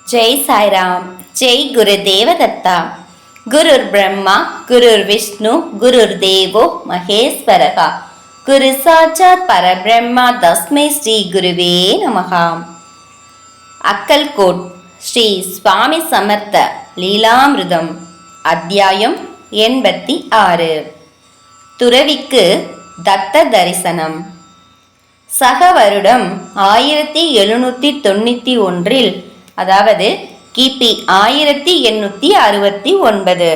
ஜெய் சாய்ராம். ஜெய் குரு தேவதத்தா. குருர் பிரம்மா குருர் விஷ்ணு குருர் தேவோ மகேஸ்வரகா. குரு சாட்சாத் பரபிரம்மா தஸ்மை ஸ்ரீ குருவே நமகா. அக்கல்கோட் ஸ்ரீ சுவாமி சமர்த்த லீலாமிருதம் அத்தியாயம் 86. துறவிக்கு தத்த தரிசனம். சக வருடம் 1791 அதாவது கிபி 1869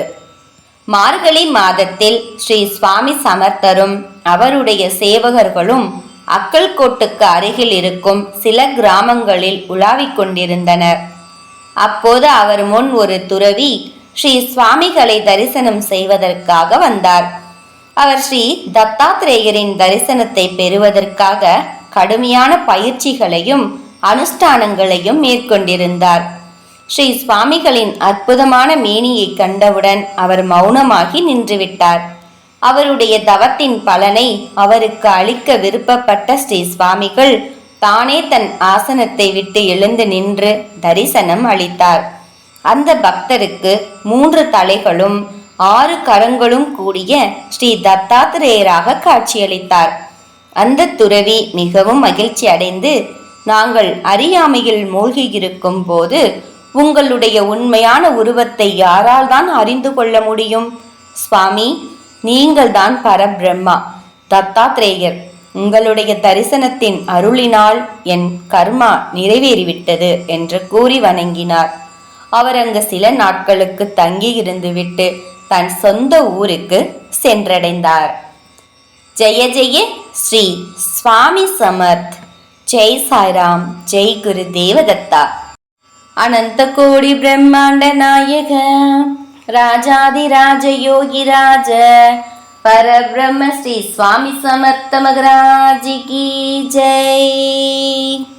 மார்கழி மாதத்தில் ஸ்ரீ சுவாமி சமர்த்தரும் அவருடைய சேவகர்களும் அக்கல்கோட்டுக்கு அருகில் இருக்கும் சில கிராமங்களில் உலாவிக் கொண்டிருந்தனர். அப்போது அவர் முன் ஒரு துறவி ஸ்ரீ சுவாமிகளை தரிசனம் செய்வதற்காக வந்தார். அவர் ஸ்ரீ தத்தாத்ரேயரின் தரிசனத்தை பெறுவதற்காக கடுமையான பயிற்சிகளையும் அனுஷ்டானங்களையும் மேற்கொண்டிருந்தார். ஸ்ரீ சுவாமிகளின் அற்புதமான மேனியை கண்டவுடன் அவர் மௌனமாகி நின்றுவிட்டார். அவருடைய தவத்தின் பலனை அவருக்கு அளிக்க விருப்பப்பட்ட ஸ்ரீ சுவாமிகள் தானே தன் ஆசனத்தை விட்டு எழுந்து நின்று தரிசனம் அளித்தார். அந்த பக்தருக்கு 3 தலைகளும் 6 கரங்களும் கூடிய ஸ்ரீ தத்தாத்திரேயராக காட்சியளித்தார். அந்த துறவி மிகவும் மகிழ்ச்சி அடைந்து, நாங்கள் அறியாமையில் மூழ்கியிருக்கும் போது உங்களுடைய உண்மையான உருவத்தை யாரால் தான் அறிந்து கொள்ள முடியும்? சுவாமி, நீங்கள் தான் பரபிரம்மா தத்தாத்ரேயர். உங்களுடைய தரிசனத்தின் அருளினால் என் கர்மா நிறைவேறிவிட்டது என்று கூறி வணங்கினார். அவர் அங்கு சில நாட்களுக்கு தங்கி இருந்துவிட்டு தன் சொந்த ஊருக்கு சென்றடைந்தார். ஜெய ஜெய ஸ்ரீ சுவாமி சமர்த். ஜெய் சாய்ராம். ஜெய் குரு தேவதத்தா. அனந்த கோடி பிரம்மாண்ட நாயக ராஜாதிராஜ யோகிராஜ பரபிரம்ம ஸ்ரீ சுவாமி சமர்த்த மகராஜி கி ஜெய்.